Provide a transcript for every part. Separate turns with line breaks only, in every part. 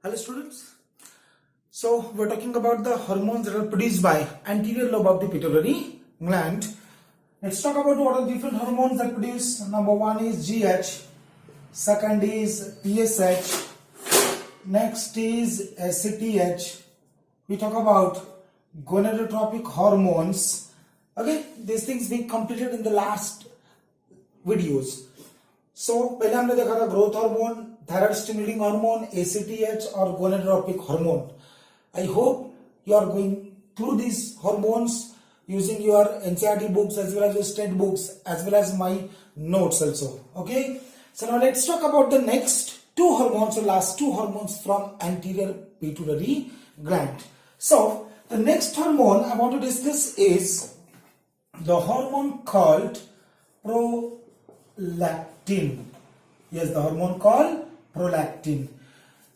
Hello students. So we're talking about the hormones that are produced by anterior lobe of the pituitary gland. Let's talk about what are different hormones that produce. Number one is GH, second is TSH, next is ACTH. We talk about gonadotropic hormones. Okay, these things we completed in the last videos. So पहले हमने देखा था growth hormone, thyroid stimulating hormone, ACTH और gonadotropic hormone. I hope you are going through these hormones using your NCERT books as well as your state books as well as my notes also. Okay. So now let's talk about the next two hormones, the last two hormones from anterior pituitary gland. So the next hormone I want to discuss is the hormone called prolactin. Yes, the hormone called prolactin.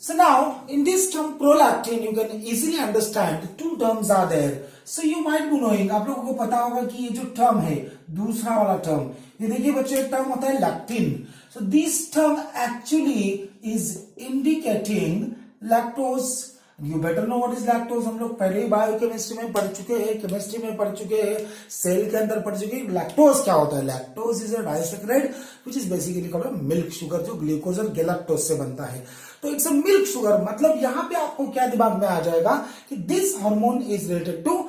So now in this term prolactin you can easily understand two terms are there. So you might be knowing, आप लोगों को पता होगा कि ये जो term है दूसरा वाला टर्म, ये देखिए बच्चों एक टर्म होता है lectin. So this term actually is indicating lactose. You better know what is lactose. हम लोग पहले ही बायोकेमिस्ट्री में पढ़ चुके हैं, केमिस्ट्री में पढ़ चुके हैं, सेल के अंदर पढ़ चुके हैं. लैक्टोज क्या होता है? Lactose is a disaccharide which is basically called milk sugar, जो ग्लूकोज और गैलेक्टोज से बनता है. तो इट्स अ मिल्क शुगर. मतलब यहां पे आपको क्या दिमाग में आ जाएगा कि this hormone is related to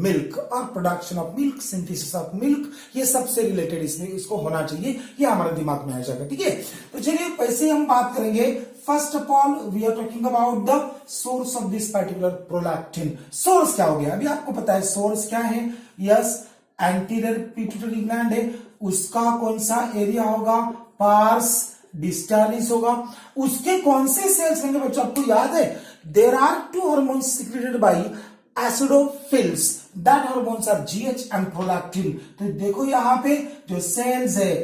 milk और production of milk, synthesis of milk, ये सबसे रिलेटेड इसमें इसको होना चाहिए, ये हमारे दिमाग में आ जाएगा. ठीक है, तो चलिए वैसे हम बात करेंगे. First of all we are talking about the source of this particular prolactin. Source क्या हो गया? अभी आपको पता है सोर्स क्या है. यस, एंटीरियर पिट्यूटरी ग्लैंड है. उसका कौन सा एरिया होगा? पार्स डिस्टालिस होगा. उसके कौन से सेल्स होंगे बच्चों? आपको याद है there are two hormones secreted by acidophils. That hormones are GH and prolactin. तो देखो यहां पे जो सेल्स है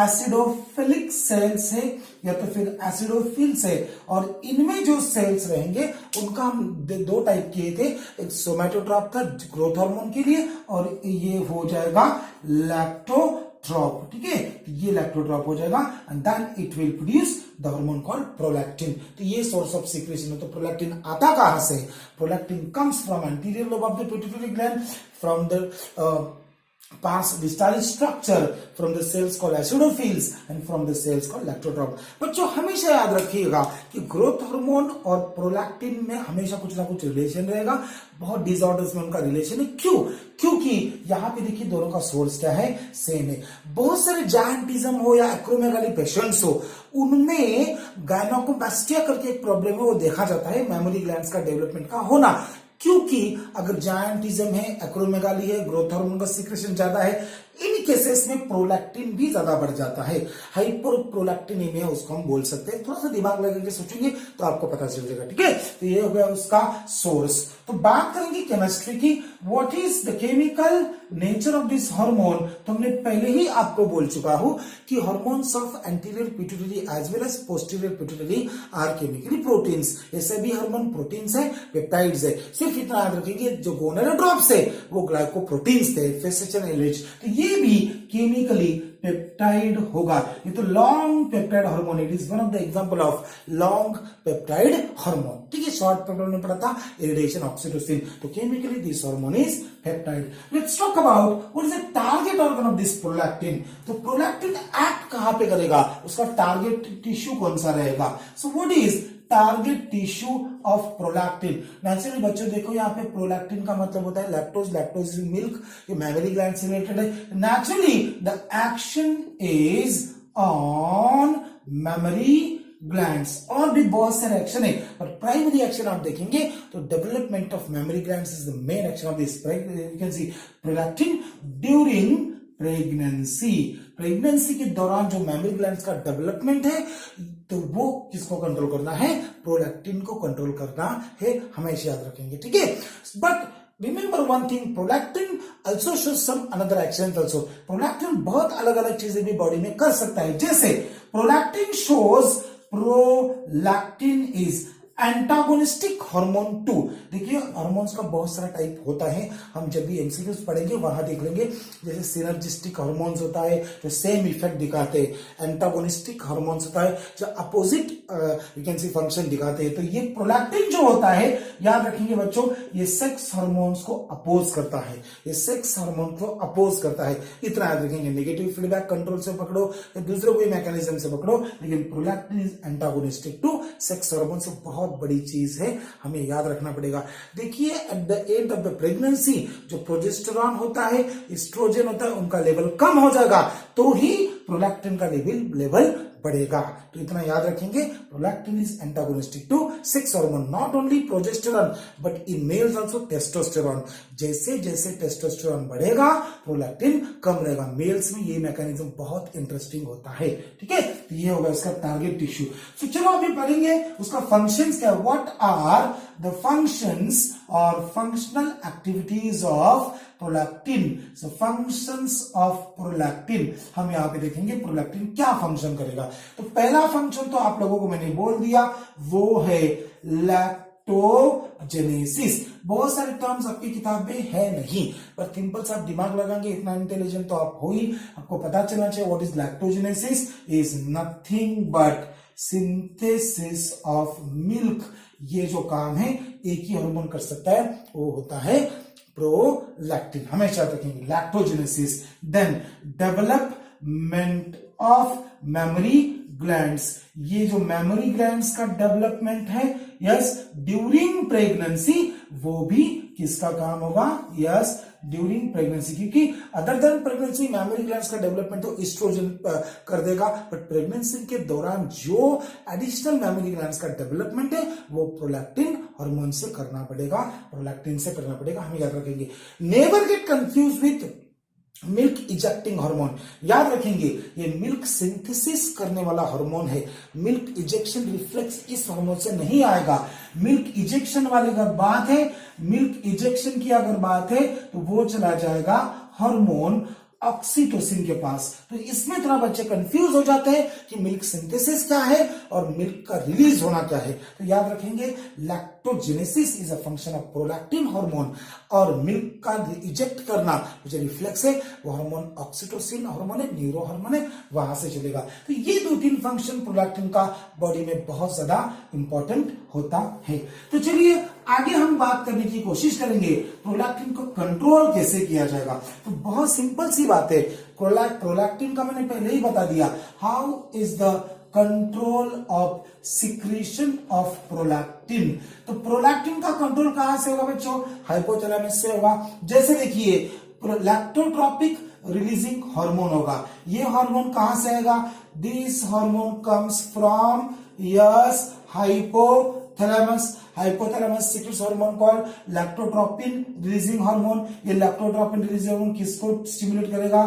एसिडोफिलिक सेल्स है या तो फिर एसिडोफिल्स है, और इनमें जो सेल्स रहेंगे उनका हम दो टाइप किए थे. एक सोमैटोट्रॉप था ग्रोथ हार्मोन के लिए, और ये हो जाएगा लैक्टोट्रॉप. ठीक है, ये लैक्टोट्रॉप हो जाएगा and then it will produce the hormone called prolactin. तो ये सोर्स ऑफ सिक्रेशन है. तो प्रोलैक्टिन आता कहां से? Prolactin comes from anterior lobe of the pituitary gland, from the pars distalis structure, from the cells called acidophils and from the cells called lactotrop. बच्चों हमेशा याद रखिएगा कि ग्रोथ हार्मोन और प्रोलैक्टिन में हमेशा कुछ ना कुछ रिलेशन रहेगा. बहुत डिसऑर्डर्स में उनका रिलेशन है. क्यों? क्योंकि यहां पे देखिए दोनों का सोर्स क्या है? सेम है. बहुत सारे जायंटिज्म हो या एक्रोमेगाली पेशेंट्स हो, उनमें गायनोकोमास्टिया करके एक प्रॉब्लम है, वो देखा जाता है मैमरी ग्लैंड्स का डेवलपमेंट का होना. क्योंकि अगर जायंटिज्म है, एक्रोमेगाली है, ग्रोथ हार्मोन का सीक्रेशन ज्यादा है, इन केसेस में प्रोलैक्टिन भी ज्यादा बढ़ जाता है. हाइपर प्रोलैक्टिनेमिया उसको हम बोल सकते हैं. थोड़ा सा दिमाग लगा के सोचेंगे तो आपको पता चल जाएगा. ठीक है, तो ये हो गया उसका सोर्स. तो बात करेंगे केमिस्ट्री की. What is the chemical nature of this hormone? तो हमने पहले ही आपको बोल चुका हूं कि hormones of anterior pituitary as well as posterior pituitary are chemically proteins. ये सभी हार्मोन प्रोटीन्स है, पेप्टाइड्स है. सिर्फ इतना याद रखेंगे जो गोनाडोट्रॉप्स है वो ग्लाइकोप्रोटीन्स थे, FSH एंड LH. तो ये भी केमिकली पेप्टाइड होगा. ये तो long peptide hormone, it is one of the example of long peptide hormone. ठीक है, शॉर्ट पेप्टाइड में पढ़ा था इरिडेशन ऑक्सीटोसिन. तो chemically this hormone is peptide. Let's talk about what is the target organ of this prolactin. तो prolactin act कहां पे करेगा? उसका टारगेट टिश्यू कौन सा रहेगा? सो what is target tissue of prolactin? Naturally बच्चों देखो यहाँ पे प्रोलैक्टिन का मतलब होता है लैक्टोज. लैक्टोज इज मिल्क, ये मैमरी ग्लैंड से रिलेटेड है. Naturally the action is on memory glands. और भी बहुत सारे एक्शन है, पर प्राइमरी एक्शन आप देखेंगे तो development of memory glands is the main action of this. You can C prolactin during pregnancy. Pregnancy के दौरान जो मैमरी ग्लैंड्स का डेवलपमेंट है, तो वो किसको कंट्रोल करना है? प्रोलैक्टिन को कंट्रोल करना है. हमेशा याद रखेंगे. ठीक है, but remember one thing, prolactin also shows some another actions also. prolactin बहुत अलग अलग चीजें भी बॉडी में कर सकता है. जैसे prolactin shows prolactin is antagonistic hormone 2। देखिए हार्मोन्स का बहुत सारा टाइप होता है, हम जब भी एमसीक्यूज पढ़ेंगे वहां देख लेंगे। जैसे सिनर्जिस्टिक हार्मोन्स होता है जो सेम इफेक्ट दिखाते हैं, एंटागोनिस्टिक हार्मोन्स होता है जो opposite you can C function दिखाते हैं। तो ये प्रोलैक्टिन जो होता है, याद रखेंगे बच्चों, ये सेक्स हार्मोन्स को अपोज करता है, ये सेक्स हार्मोन को अपोज करता है, इतना याद रखेंगे। नेगेटिव फीडबैक कंट्रोल से पकड़ो या दूसरे कोई मैकेनिज्म से पकड़ो, लेकिन prolactin is antagonistic to sex hormone से बहुत बड़ी चीज है, हमें याद रखना पड़ेगा। देखिए at the end of the pregnancy जो प्रोजेस्टेरॉन होता है, एस्ट्रोजन होता है, उनका लेवल कम हो जाएगा तो ही प्रोलैक्टिन का लेवल बढ़ेगा। तो इतना याद रखेंगे, prolactin is antagonistic to sex hormone, not only progesterone but in males also testosterone. जैसे जैसे टेस्टोस्टेरॉन बढ़ेगा प्रोलैक्टिन कम रहेगा। मेल्स में ये मैकेनिज्म बहुत इंटरेस्टिंग होता है, ठीक है। तो ये होगा इसका टारगेट टिश्यू। तो चलो अभी पढ़ेंगे उसका फंक्शंस क्या है। व्हाट आर द फंक्शंस और functional activities of prolactin. So functions of prolactin हम यहां पे देखेंगे प्रोलैक्टिन क्या फंक्शन करेगा। तो पहला फंक्शन तो आप लोगों को मैंने बोल दिया, वो है लैक्टोजेनेसिस। बहुत सारे टर्म्स आपकी किताब में है नहीं, पर सिंपल सा आप दिमाग लगाएंगे, इतना इंटेलिजेंट तो आप हो ही, आपको पता चलना चाहिए what is lactogenesis. Is nothing but synthesis of milk. ये जो काम है एक ही हार्मोन कर सकता है, वो होता है प्रोलैक्टिन। हमेशा रखेंगे lactogenesis. Then development of mammary glands. ये जो मेमोरी ग्लैंड्स का डेवलपमेंट है, यस, ड्यूरिंग प्रेगनेंसी, वो भी किसका काम होगा? Yes, during pregnancy. क्योंकि other than pregnancy mammary glands का डेवलपमेंट तो एस्ट्रोजन कर देगा, बट प्रेगनेंसी के दौरान जो एडिशनल मेमोरी ग्लैंड्स का डेवलपमेंट है वो प्रोलैक्टिन हार्मोन से करना पड़ेगा, प्रोलैक्टिन से करना पड़ेगा। हम याद रखेंगे, never get confuse with milk ejecting hormone. याद रखेंगे ये मिल्क सिंथेसिस करने वाला हार्मोन है, मिल्क इजेक्शन रिफ्लेक्स इस हार्मोन से नहीं आएगा। मिल्क इजेक्शन वाली अगर बात है, मिल्क इजेक्शन की अगर बात है तो वो चला जाएगा हार्मोन ऑक्सीटोसिन के पास। तो इसमें थोड़ा बच्चे कंफ्यूज हो जाते हैं कि मिल्क सिंथेसिस क्या है और मिल्क का रिलीज होना क्या है। तो याद रखेंगे lactogenesis is a function of prolactin hormone, और मिल्क का इजेक्ट करना जो रिफ्लेक्स है वो हार्मोन ऑक्सीटोसिन हार्मोन है, न्यूरो हार्मोन है, वहां से चलेगा। तो ये दो तीन फंक्शन प्रोलैक्टिन का बॉडी में बहुत ज्यादा इंपॉर्टेंट होता है। तो चलिए आगे हम बात करने की कोशिश करेंगे प्रोलैक्टिन को कंट्रोल कैसे किया जाएगा। तो बहुत सिंपल सी बात है, प्रोलैक्टिन का मैंने पहले ही बता दिया। How is the control of secretion of prolactin. तो प्रोलैक्टिन का कंट्रोल कहां से होगा बच्चों? हाइपोथैलेमस से होगा। जैसे देखिए लैक्टोट्रोपिक रिलीजिंग हार्मोन होगा, ये हार्मोन कहां से आएगा? This hormone comes from yes hypothalamus. Hypothalamus secretes hormone called lactotropin releasing hormone. ये लैक्टोट्रोपिन रिलीजिंग हार्मोन किसको स्टिमुलेट करेगा?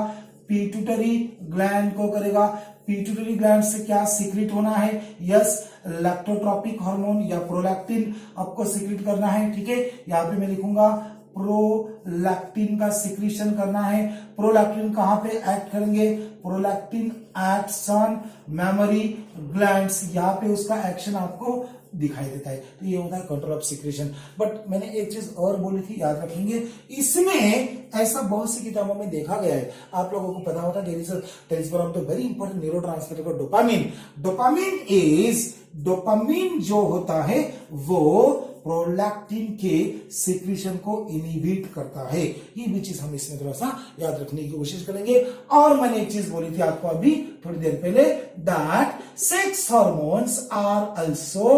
पिट्यूटरी ग्लैंड को करेगा। पिट्यूटरी ग्लैंड से क्या सीक्रेट होना है? यस, लैक्टोट्रोपिक हार्मोन या प्रोलैक्टिन आपको सीक्रेट करना है, ठीक है। यहां पे मैं लिखूंगा प्रोलैक्टिन का सीक्रेशन करना है। प्रोलैक्टिन कहां पे एक्ट करेंगे? Prolactin acts on mammary glands. यहां पे उसका एक्शन आपको दिखाई देता है। तो ये होता है कंट्रोल ऑफ सिक्रेशन। बट मैंने एक चीज और बोली थी, याद रखेंगे, इसमें ऐसा बहुत सी किताबों में देखा गया है, आप लोगों को पता होता है, there is one of the very important neurotransmitter called dopamine. Dopamine जो होता है वो प्रोलैक्टिन के सिक्रीशन को इनहिबिट करता है। ये भी चीज हम इसमें थोड़ा सा याद रखने की कोशिश करेंगे। और मैंने एक चीज बोली थी आपको अभी थोड़ी देर पहले, that sex hormones are also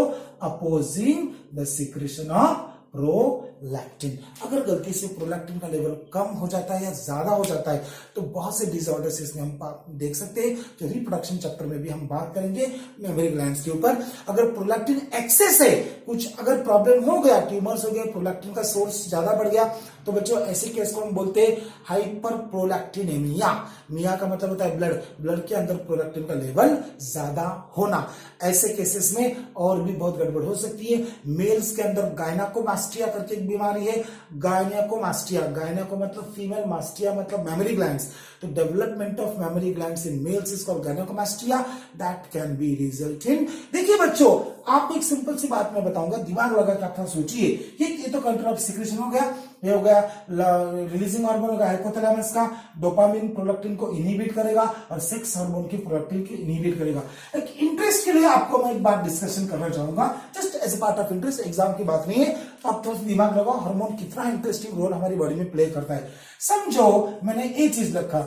opposing the secretion of prolactin. अगर गलती से प्रोलैक्टिन का लेवल कम हो जाता है या ज्यादा हो जाता है तो बहुत से डिसऑर्डर्स इसमें हम देख सकते हैं, जो रिप्रोडक्शन चैप्टर में भी हम बात करेंगे मेमोरी ग्लैंड्स के ऊपर। अगर प्रोलैक्टिन एक्सेस है, कुछ अगर प्रॉब्लम हो गया, ट्यूमर्स हो गए, प्रोलैक्टिन का सोर्स ज्यादा बढ़ गया, तो बच्चों ऐसे केस को हम बोलते हैं हाइपर प्रोलैक्टिनेमिया। मिया का मतलब होता है ब्लड के अंदर प्रोलैक्टिन का लेवल ज्यादा होना। ऐसे केसेस में और भी बहुत गड़बड़ हो सकती है। मेल्स के अंदर गायनाकोमास्टिया करके एक बीमारी है गायनेकोमास्टिया। गायनेको मतलब फीमेल, मास्टिया मतलब मेमोरी ग्लैंड्स। तो development of mammary glands in males is called gynaecomastia, that can be result in. देखिए बच्चों, आपको एक सिंपल सी बात मैं बताऊंगा, दिमाग लगा के आप थोड़ा सोचिए। ये तो कंट्रोल ऑफ सिक्रेशन हो गया, ये हो गया रिलीजिंग हार्मोन होगा हाइपोथैलेमस का, डोपामिन प्रोलैक्टिन को इनहिबिट करेगा और सेक्स हार्मोन की प्रोलैक्टिन को इनहिबिट करेगा। एक इंटरेस्ट के लिए आपको मैं एक बात डिस्कशन करना चाहूंगा, just as a part of interest, exam की बात नहीं है, तो आप थोड़ा दिमाग लगाओ हार्मोन कितना इंटरेस्टिंग रोल हमारी बॉडी में प्ले करता है। समझो मैंने एक चीज रखा,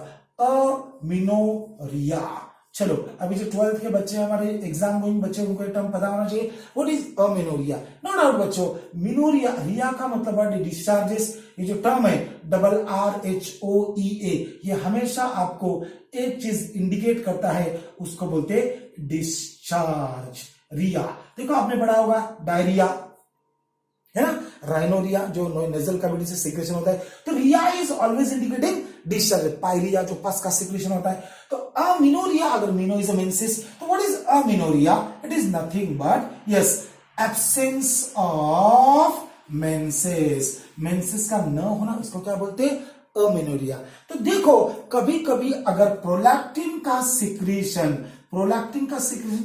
अमीनोरिया। चलो अभी जो 12th के बच्चे हमारे एग्जाम गोइंग बच्चे, उनको टर्म पता होना चाहिए, व्हाट इज अमीनोरिया। नो डाउट बच्चों, मिनोरिया, रिया का मतलब बॉडी डिस्चार्जेस। ये जो टर्म है RRHOEA, ये हमेशा आपको एक चीज इंडिकेट करता है, उसको बोलते हैं डिस्चार्ज। रिया देखो आपने पढ़ा होगा, डायरिया है ना, राइनोरिया जो नेजल कैविटी से सिक्रेशन होता है। तो rhoea is always indicating discharge. Pyorrhoea जो पस का सिक्रेशन होता है। तो अमीनोरिया, अगर मीनो इज अ मेंसेस, तो what is amenorrhoea? It is nothing but yes absence of menses. Menses का न होना, इसको क्या बोलते हैं? अमीनोरिया। तो देखो कभी कभी अगर प्रोलैक्टिन का सिक्रेशन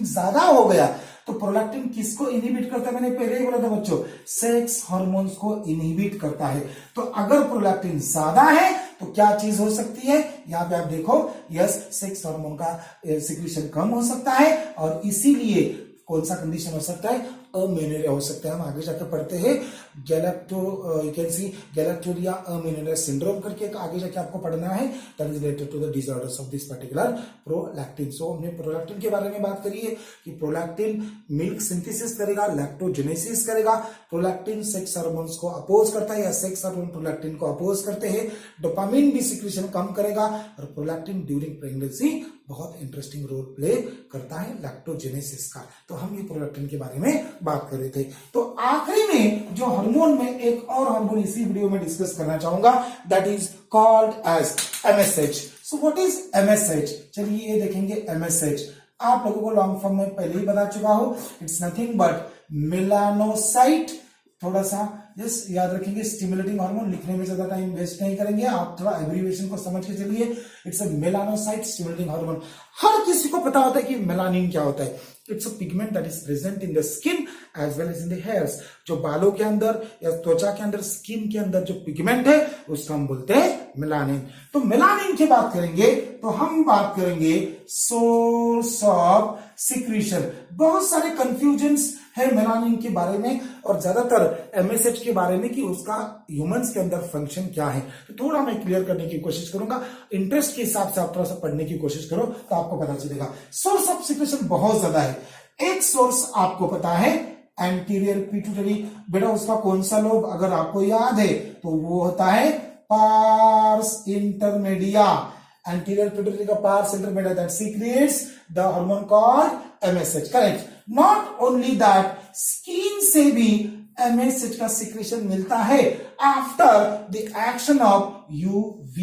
ज्यादा हो गया, तो प्रोलैक्टिन किसको इनहिबिट करता है? मैंने पहले ही बोला था बच्चों, सेक्स हार्मोन्स को इनहिबिट करता है। तो अगर प्रोलैक्टिन ज्यादा है तो क्या चीज हो सकती है? यहां पे आप देखो, यस सेक्स हार्मोन का सिक्रेशन कम हो सकता है, और इसीलिए कौन सा कंडीशन हो सकता है? अमीनोरिया हो सकता है। हम आगे जाकर पढ़ते हैं गैलेक्टोरिया अमीनोरिया सिंड्रोम करके, आगे जाके आपको पढ़ना है, that is related to the disorders of this particular prolactin. So हमने प्रोलैक्टिन के बारे में बात करी है कि प्रोलैक्टिन मिल्क सिंथेसिस करेगा, लैक्टोजेनेसिस करेगा, प्रोलैक्टिन सेक्स हार्मोन्स को अपोज करता है, या सेक्स हार्मोन प्रोलैक्टिन को अपोज करते हैं, डोपामिन भी सिक्रेशन कम करेगा, और प्रोलैक्टिन ड्यूरिंग प्रेगनेंसी बहुत इंटरेस्टिंग रोल प्ले करता है लैक्टोजेनेसिस का। तो हम ये प्रोलैक्टिन के बारे में बात कर रहे थे। तो आखिरी में जो हार्मोन में एक और हार्मोन इसी वीडियो में डिस्कस करना चाहूंगा, that is called as MSH। So what is MSH? चलिए ये देखेंगे MSH। आप लोगों को लॉन्ग फॉर्म में पहले ही बता चुका हूं, इट्स नथिंग बट मेलानोसाइट। थोड़ा सा यस याद रखेंगे, स्टिमुलेटिंग हार्मोन। लिखने में ज्यादा टाइम वेस्ट नहीं करेंगे, आप थोड़ा एब्रिविएशन को समझ के चलिए। It's a melanocyte stimulating hormone. हर किसी को पता होता है कि मेलानिन क्या होता है। It's a pigment that is present in the skin as well as in the hairs. जो बालों के अंदर या त्वचा के अंदर, स्किन के अंदर जो पिगमेंट है, उसको हम बोलते हैं मेलानिन। तो मेलानिन की बात करेंगे तो हम बात करेंगे सोर्स ऑफ सिक्रीशन। बहुत सारे कंफ्यूजन्स है मेलानिन के बारे में, और ज्यादातर MSH के बारे में कि उसका ह्यूमंस के अंदर फंक्शन क्या है। तो थोड़ा मैं क्लियर करने की कोशिश करूंगा। इंटरेस्ट के हिसाब से आप थोड़ा सा पढ़ने की कोशिश करो तो आपको पता चलेगा। सोर्स ऑफ सिक्रेशन बहुत ज्यादा है। एक सोर्स आपको पता है एंटीरियर पिट्यूटरी। बेटा उसका कौन सा लोब अगर आपको याद है तो वो होता है पार्स इंटरमीडिया। एंटीरियर पिट्यूटरी का pars intermedia that secretes the hormone called MSH। Correct. Not only that, skin से भी MSH का सिक्रेशन मिलता है after the action of UV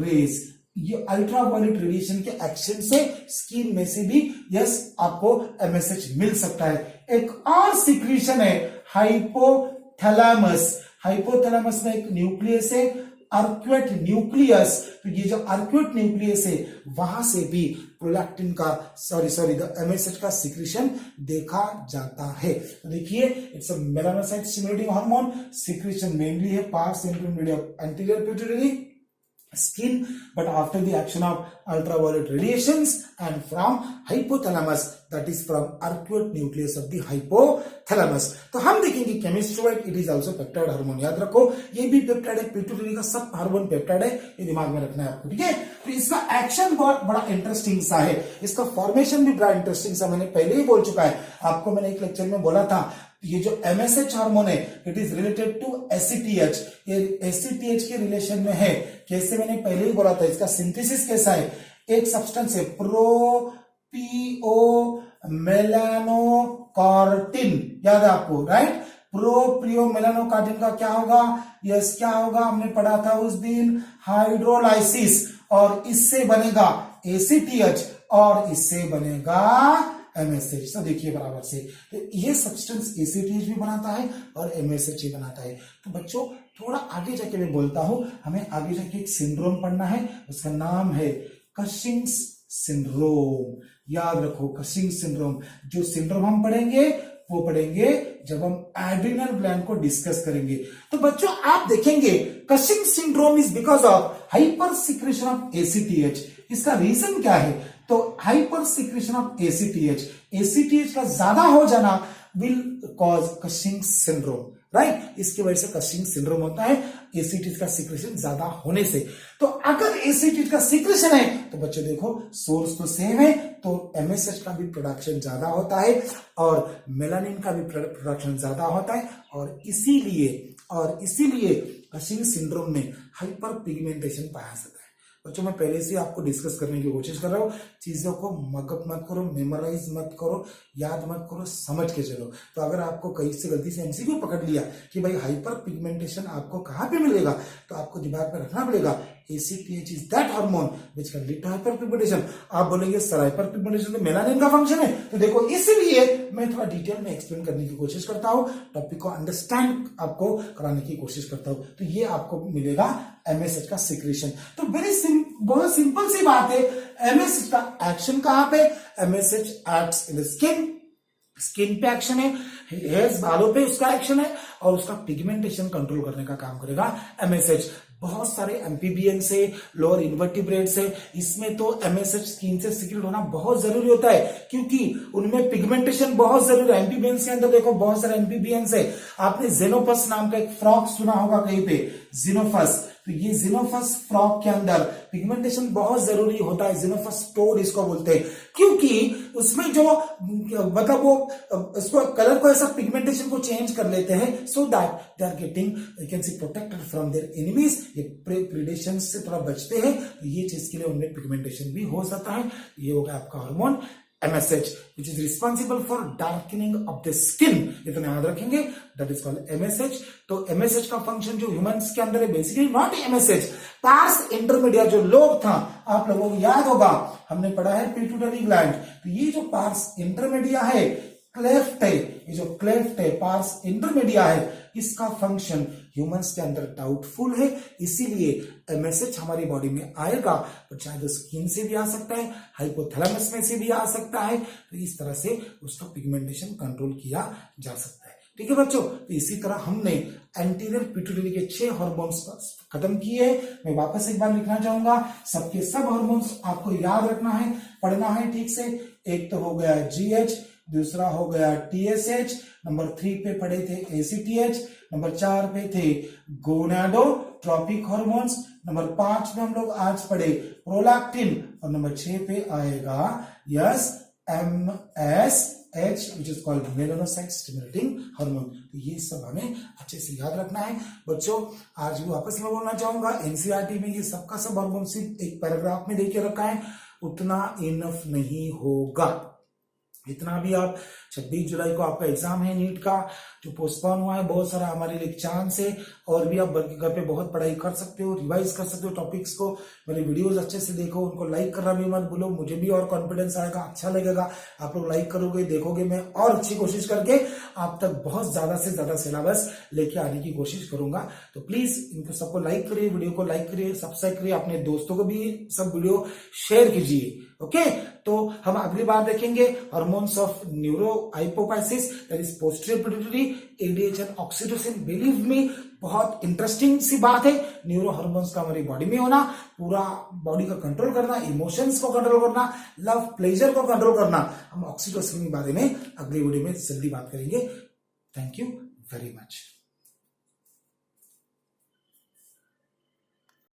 rays. ये अल्ट्रावायलेट रेडिएशन के एक्शन से स्किन में से भी यस आपको MSH मिल सकता है। एक और सिक्रेशन है हाइपोथैलेमस। हाइपोथैलेमस में एक न्यूक्लियस है, आर्क्वेट न्यूक्लियस। तो ये जो आर्क्वेट न्यूक्लियस है, वहां से भी प्रोलैक्टिन का द MSH का सिक्रेशन देखा जाता है। तो देखिए, it's a melanocyte stimulating hormone. Secretion mainly है pars intermediate anterior pituitary skin, but after the action of ultraviolet radiations and from hypothalamus, that is from arcuate nucleus of the hypothalamus। तो हम देखेंगे chemistry wise, it is also peptide hormone. याद रखो ये भी peptide है, pituitary का सब हार्मोन पेप्टाइड है, ये दिमाग में रखना है आपको, ठीक है। तो इसका एक्शन बहुत बड़ा इंटरेस्टिंग सा है, इसका फॉर्मेशन भी बड़ा इंटरेस्टिंग सा, मैंने पहले ही बोल चुका है आपको। मैंने एक लेक्चर में बोला था ये जो MSH हार्मोन है it is related to ACTH। ये ACTH के रिलेशन में है। कैसे? मैंने पहले ही बोला था। इसका सिंथेसिस कैसा है? एक सब्सटेंस है प्रोपियोमेलानोकार्टिन, याद है आपको, राइट। प्रोपियोमेलानोकार्टिन का क्या होगा? यस क्या होगा? हमने पढ़ा था उस दिन, हाइड्रोलाइसिस, और इससे बनेगा ACTH और इससे बनेगा MSH। तो देखिए बराबर से, तो ये सब्सटेंस ACTH भी बनाता है और MSH भी बनाता है। तो बच्चों थोड़ा आगे जाके मैं बोलता हूं, हमें आगे जाके एक सिंड्रोम पढ़ना है, उसका नाम है कशिंग्स सिंड्रोम। याद रखो कशिंग सिंड्रोम। जो सिंड्रोम हम पढ़ेंगे वो पढ़ेंगे जब हम एड्रिनल ग्लैंड को डिस्कस करेंगे। तो बच्चों आप देखेंगे Cushing syndrome is because of hyper secretion of ACTH। इसका रीजन क्या है? तो हाइपर सिक्रेशन ऑफ ACTH का ज्यादा हो जाना will cause Cushing syndrome, right? इसकी वजह से कशिंग सिंड्रोम होता है, ACTH का सिक्रेशन ज्यादा होने से। तो अगर ACTH का सिक्रेशन है तो बच्चों देखो सोर्स तो सेम है, तो MSH का भी प्रोडक्शन ज्यादा होता है और मेलानिन का भी प्रोडक्शन ज्यादा होता है, और इसीलिए कशिंग सिंड्रोम में हाइपर पिगमेंटेशन पाया जाता है। बच्चों मैं पहले से आपको डिस्कस करने की कोशिश कर रहा हूं, चीजों को मगअप मत करो, मेमोराइज मत करो, याद मत करो, समझ के चलो। तो अगर आपको कहीं से गलती से MCQ पकड़ लिया कि भाई हाइपर पिगमेंटेशन आपको कहां पे मिलेगा, तो आपको दिमाग में रखना पड़ेगा ACTH is that hormone which can lead to hyper pigmentation. आप बोलेंगे सर हाइपर पिगमेंटेशन तो मेलानिन का फंक्शन है, तो देखो इसीलिए मैं थोड़ा डिटेल में एक्सप्लेन करने की कोशिश करता हूं, टॉपिक को अंडरस्टैंड आपको कराने की कोशिश करता हूं। तो ये आपको मिलेगा MSH का सिक्रेशन। तो बहुत सिंपल सी बात है, MSH का एक्शन कहां पे? MSH acts in the skin पे एक्शन है, हेयर्स बालों पे उसका एक्शन है, और उसका पिगमेंटेशन कंट्रोल करने का काम करेगा MSH। बहुत सारे एम्फीबियन से, लोअर इन्वर्टिब्रेट से, इसमें तो MSH स्किन से सीक्रेट होना बहुत जरूरी होता है, क्योंकि उनमें पिगमेंटेशन बहुत जरूरी है। एम्फीबियंस के अंदर देखो बहुत सारे एम्फीबियंस है। आपने जेनोपस नाम का एक फ्रॉग सुना होगा कहीं पे, जेनोपस। तो ये जेनोपस फ्रॉग के अंदर पिगमेंटेशन बहुत जरूरी होता है, जेनोपस स्टोर इसको बोलते हैं, क्योंकि उसमें जो मतलब वो उसको कलर को ऐसा पिगमेंटेशन को चेंज कर लेते हैं, so that they are getting you can see protected from their enemies. ये प्रेडेशन से थोड़ा बचते हैं, तो ये चीज के लिए उनमें पिगमेंटेशन भी हो जाता है। ये हो गया आपका hormone MSH which is responsible for darkening of the skin। इतना याद रखेंगे, that is called MSH। तो MSH का फंक्शन जो ह्यूमंस के अंदर है, basically not MSH, parse intermedia जो लोब था, आप लोगों को याद होगा हमने पढ़ा है पिट्यूटरी ग्लैंड। तो ये जो पार्स इंटरमीडिया है, क्लेफ्ट है, ये जो क्लेफ्ट है पार्स इंटरमीडिया है, इसका फंक्शन ह्यूमंस के अंदर डाउटफुल है, इसीलिए MSH हमारी बॉडी में आएगा, तो चाहे तो स्किन से भी आ सकता है, हाइपोथैलेमस में से भी आ सकता है। तो इस तरह से उसका पिगमेंटेशन कंट्रोल किया जा सकता है। ठीक है बच्चों, तो इसी तरह हमने एंटीरियर पिट्यूटरी के 6 हार्मोन्स खत्म किए। मैं वापस एक बार लिखना चाहूंगा, सबके सब हार्मोन्स आपको याद रखना है, पढ़ना है ठीक से। एक तो हो गया GH, दूसरा हो गया TSH, नंबर 3 पे पढ़े थे ACTH, नंबर 4 पे थे गोनाडोट्रोपिक हार्मोन्स, नंबर 5 पे हम लोग आज पढ़े प्रोलैक्टिन, और नंबर 6 पे आएगा MSH which is called melanocyte stimulating hormone। तो ये सब हमें अच्छे से याद रखना है बच्चों। आज भी वापस मैं बोलना चाहूंगा, NCERT में ये सबका सब हार्मोन सिर्फ एक पैराग्राफ में देके रखा है, उतना इनफ नहीं होगा। इतना भी आप 26 जुलाई को आपका एग्जाम है नीट का, जो पोस्टपोन हुआ है, बहुत सारा हमारे लिए चांस है, और भी आप घर पे बहुत पढ़ाई कर सकते हो, रिवाइज कर सकते हो टॉपिक्स को। मेरे वीडियोस अच्छे से देखो, उनको लाइक करना भी मत भूलो, मुझे भी और कॉन्फिडेंस आएगा, अच्छा लगेगा। आप लोग लाइक करोगे, देखोगे, मैं और अच्छी कोशिश करके आप तक बहुत ज्यादा से ज्यादा सिलेबस लेके आने की कोशिश करूंगा। तो प्लीज इनको सबको लाइक करिए, वीडियो को लाइक करिए, सब्सक्राइब करिए, अपने दोस्तों को भी सब वीडियो शेयर कीजिए। ओके, तो हम अगली बार देखेंगे hormones of neuro hypophysis, that is posterior pituitary, ADH and oxytocin. Believe me, बहुत इंटरेस्टिंग सी बात है, न्यूरो हार्मोन्स का हमारी बॉडी में होना, पूरा बॉडी का कंट्रोल करना, इमोशंस को कंट्रोल करना, लव प्लेजर को कंट्रोल करना। हम ऑक्सीटोसिन के बारे में अगली वीडियो में जल्दी बात करेंगे। Thank you very much.